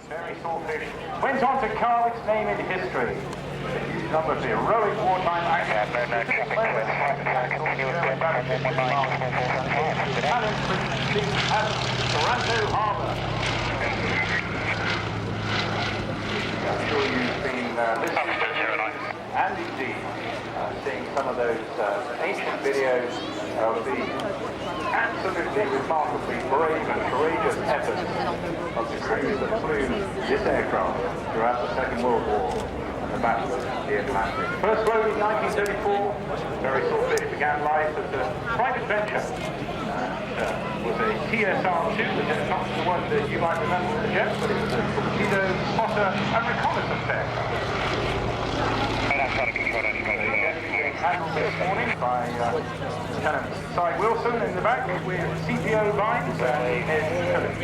Very Swordfish went on to carve its name in history. A huge number of heroic wartime actions. Toronto Harbour. I'm sure you've been listening and indeed seeing some of those ancient videos of the absolutely remarkably brave and courageous efforts of the crews that flew this aircraft throughout the Second World War and the Battle of the Atlantic. First flown in 1934, Very Swordfish began life as a private venture. Was a TSR-2, which is not the one that you might remember with the jet, but it was a torpedo, spotter, and reconnaissance aircraft. Handled this morning by Lieutenant Cy Wilson in the back with CPO lines and Lieutenant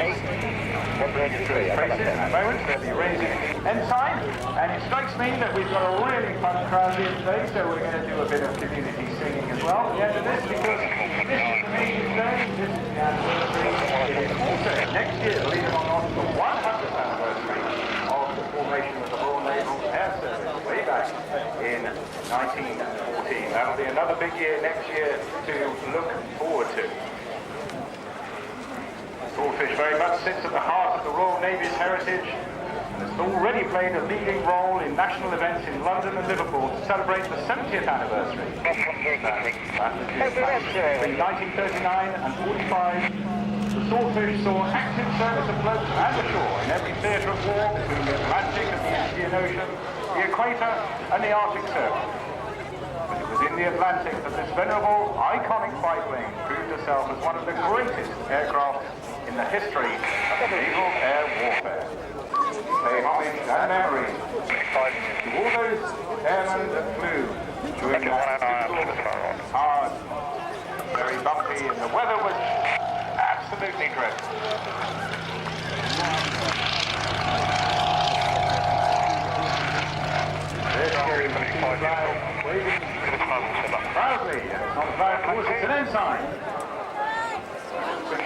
Traces at the moment. They'll be raising ensign, and it strikes me that we've got a really fun crowd here today, so we're going to do a bit of community singing as well at the end of this, because this is the main day, this is the anniversary. It is also next year, believe it or not, the 100th anniversary of the formation of the Royal Naval Air Service way back in 1914. That'll be another big year next year to look forward to. Swordfish very much sits at the heart of the Royal Navy's heritage and has already played a leading role in national events in London and Liverpool to celebrate the 70th anniversary. Between 1939 and 45, the Swordfish saw active service afloat and ashore in every theatre of war between the Atlantic and the Indian Ocean, the Equator and the Arctic Circle. But it was in the Atlantic that this venerable, iconic biplane proved herself as one of the greatest aircraft in the history of naval air warfare. Pay homage and memory to all those airmen that flew during that difficult, hard, very bumpy, and the weather was absolutely dreadful. Waving proudly, and it's not a flag, of course, it's an ensign.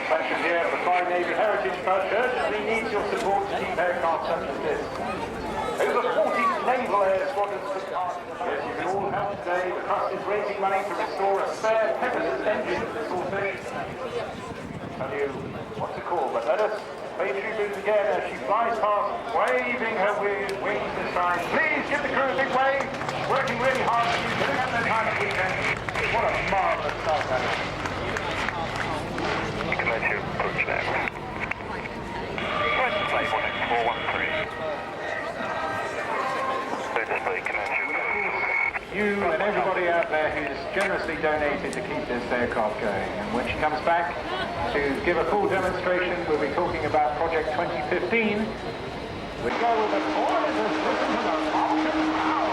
Mentioned here, the Flying Navy Heritage Trust urgently needs your support to keep aircraft such as this. Over 40 naval air squadrons took part. Yes, you can all help today. The trust is raising money to restore a spare Pegasus engine to this Swordfish. Tell you what to call, but let us pay tribute again as she flies past, waving her wings this time. Please give the crew a big wave. Working really hard to keep getting up their time at weekend. What a marvelous start that is. Let you approach that. Display 18413. You and everybody out there who's generously donated to keep this aircraft going. And when she comes back to give a full demonstration, we'll be talking about Project 2015. We go with the chorus and listen to the Vulcan howl.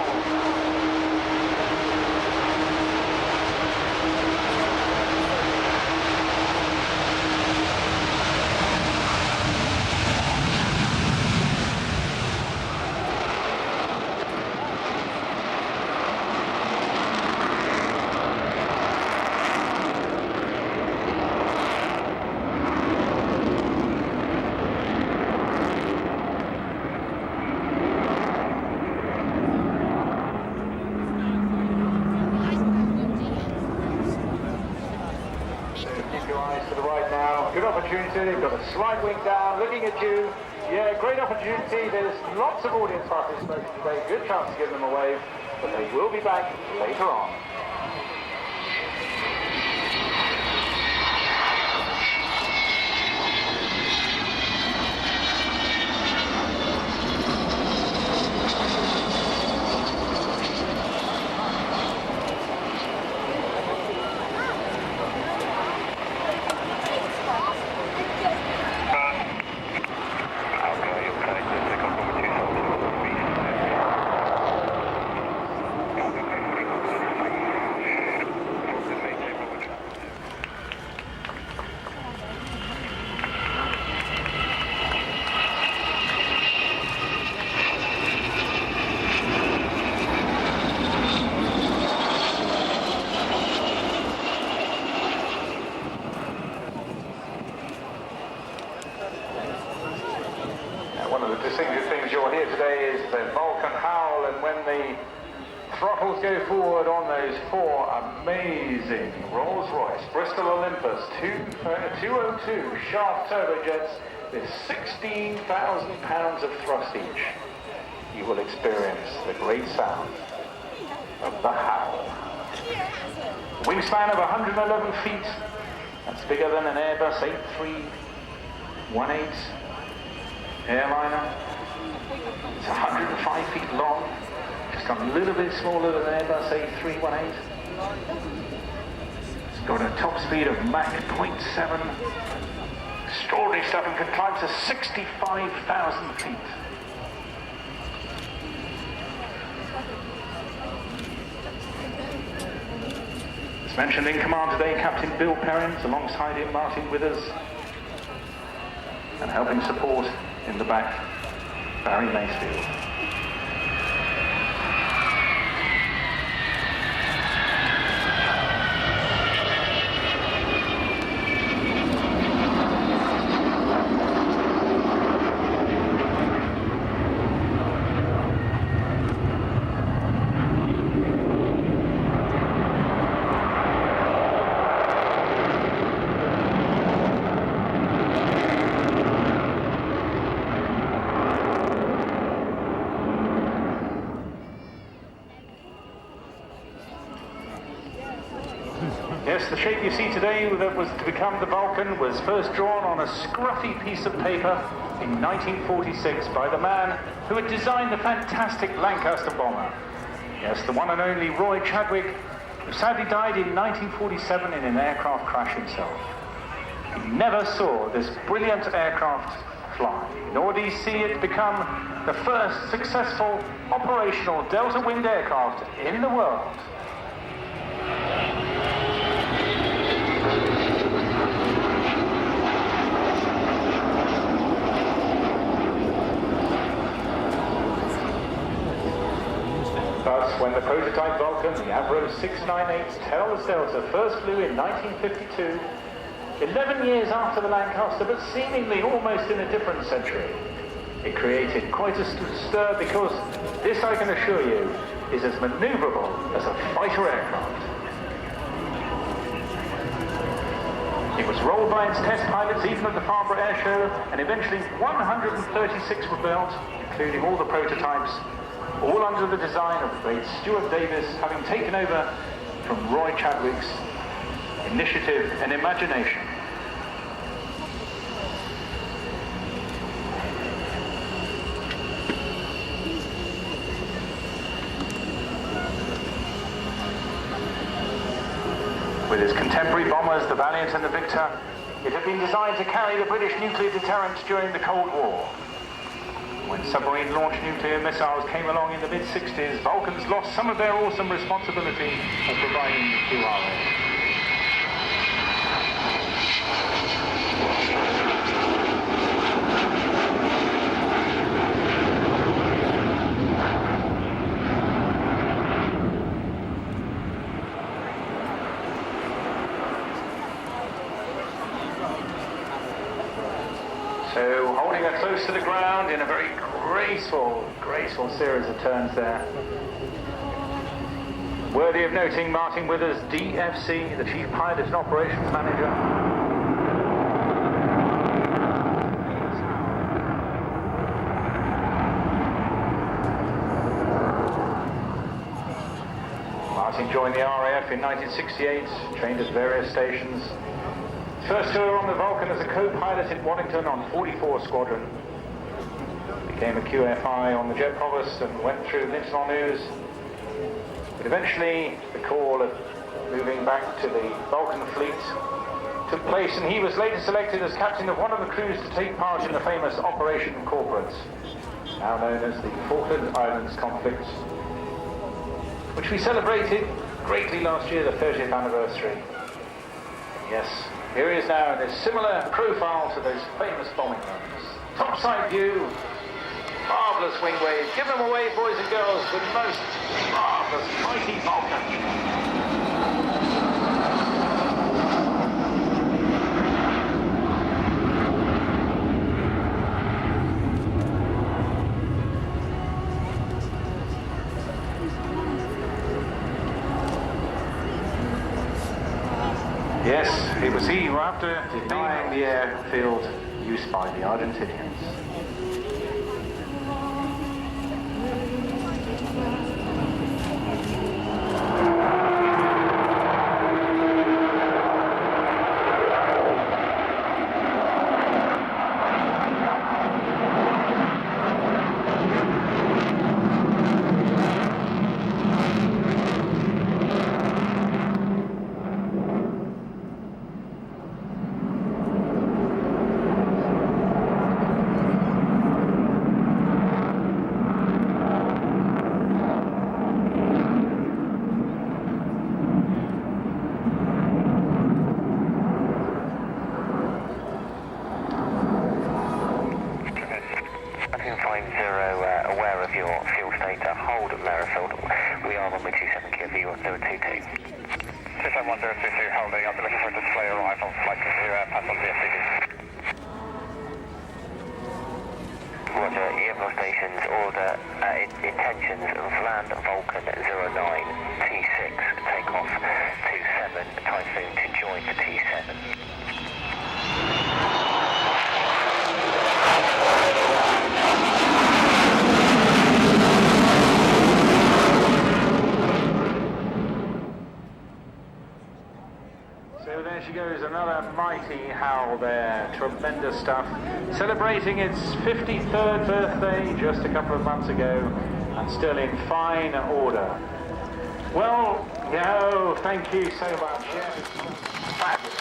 Good opportunity, they've got a slight wing down, looking at you. Yeah, great opportunity, there's lots of audience participation today, good chance to give them a wave, but they will be back later on. One of the distinctive things you'll hear today is the Vulcan howl, and when the throttles go forward on those four amazing Rolls-Royce Bristol Olympus 202 shaft turbojets with 16,000 pounds of thrust each, you will experience the great sound of the howl. Wingspan of 111 feet. That's bigger than an Airbus 8318 airliner. It's 105 feet long. Just a little bit smaller than an Airbus 8318. It's got a top speed of Mach 0.7. Extraordinary stuff, and can climb to 65,000 feet. As mentioned, in command today, Captain Bill Perrins, alongside him Martin Withers, and helping support in the back, Barry Macefield. Yes, the shape you see today that was to become the Vulcan was first drawn on a scruffy piece of paper in 1946 by the man who had designed the fantastic Lancaster bomber. Yes, the one and only Roy Chadwick, who sadly died in 1947 in an aircraft crash himself. He never saw this brilliant aircraft fly, nor did he see it become the first successful operational delta-winged aircraft in the world. Thus, when the prototype Vulcan, the Avro 698 tailless Delta, first flew in 1952, 11 years after the Lancaster, but seemingly almost in a different century, it created quite a stir, because this, I can assure you, is as maneuverable as a fighter aircraft. It was rolled by its test pilots even at the Farnborough Air Show, and eventually 136 were built, including all the prototypes, all under the design of the great Stuart Davis, having taken over from Roy Chadwick's initiative and imagination. With its contemporary bombers, the Valiant and the Victor, it had been designed to carry the British nuclear deterrent during the Cold War. When submarine-launched nuclear missiles came along in the mid-60s, Vulcans lost some of their awesome responsibility of providing the QRA. So, holding her close to the ground in a very graceful series of turns there. Worthy of noting, Martin Withers, DFC, the Chief Pilot and Operations Manager. Martin joined the RAF in 1968, trained at various stations. First tour on the Vulcan as a co-pilot in Waddington on 44 Squadron. Became a QFI on the Jet Provost and went through Linton News. But eventually the call of moving back to the Vulcan fleet took place, and he was later selected as captain of one of the crews to take part in the famous Operation Corporate, now known as the Falkland Islands conflict, which we celebrated greatly last year, the 30th anniversary. Yes, here he is now in a similar profile to those famous bombing runs. Topside view, marvellous wing wave. Give them away, boys and girls, the most marvellous mighty Vulcan. Yes, it was he who, after denying the airfield use by the Argentinians. Aware of your fuel data, hold at Merrifield. We are 127 Kilo, 022. 271,022 holding, I'll be looking for a display arrival, flight to pass on the FCD. Roger, EVO stations order intentions of land Vulcan 09, T6, takeoff 27, Typhoon to join the T7. So there she goes, another mighty howl there, tremendous stuff. Celebrating its 53rd birthday just a couple of months ago, and still in fine order. Well, Yo, thank you so much. Yes, fabulous.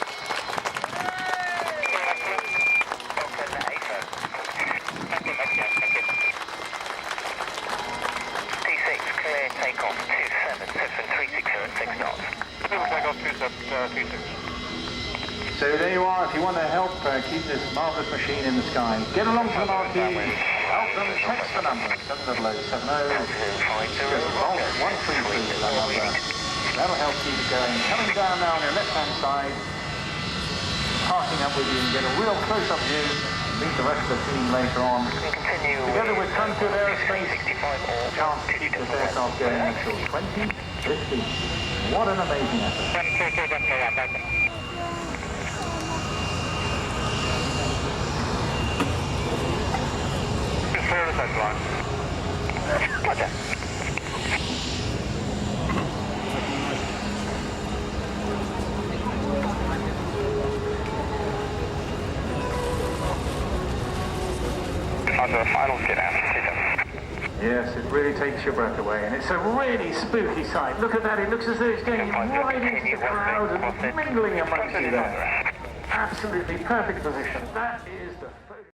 T6, clear takeoff, 27, 360 at 6 knots. Takeoff, 26. So there you are, if you want to help keep this marvellous machine in the sky, get along to the marquee, help them, text the number, 70070, just Vault 133 is that number. That'll help keep it going. Coming down now on your left-hand side, parking up with you and get a real close-up view, meet the rest of the team later on. Together with Sunfield Aerospace, a chance to keep this aircraft going until 2050. What an amazing effort. Roger. Roger, final skid out. Yes, it really takes your breath away, and it's a really spooky sight. Look at that, it looks as though it's going right into the crowd and mingling amongst you there. Absolutely perfect position. That is the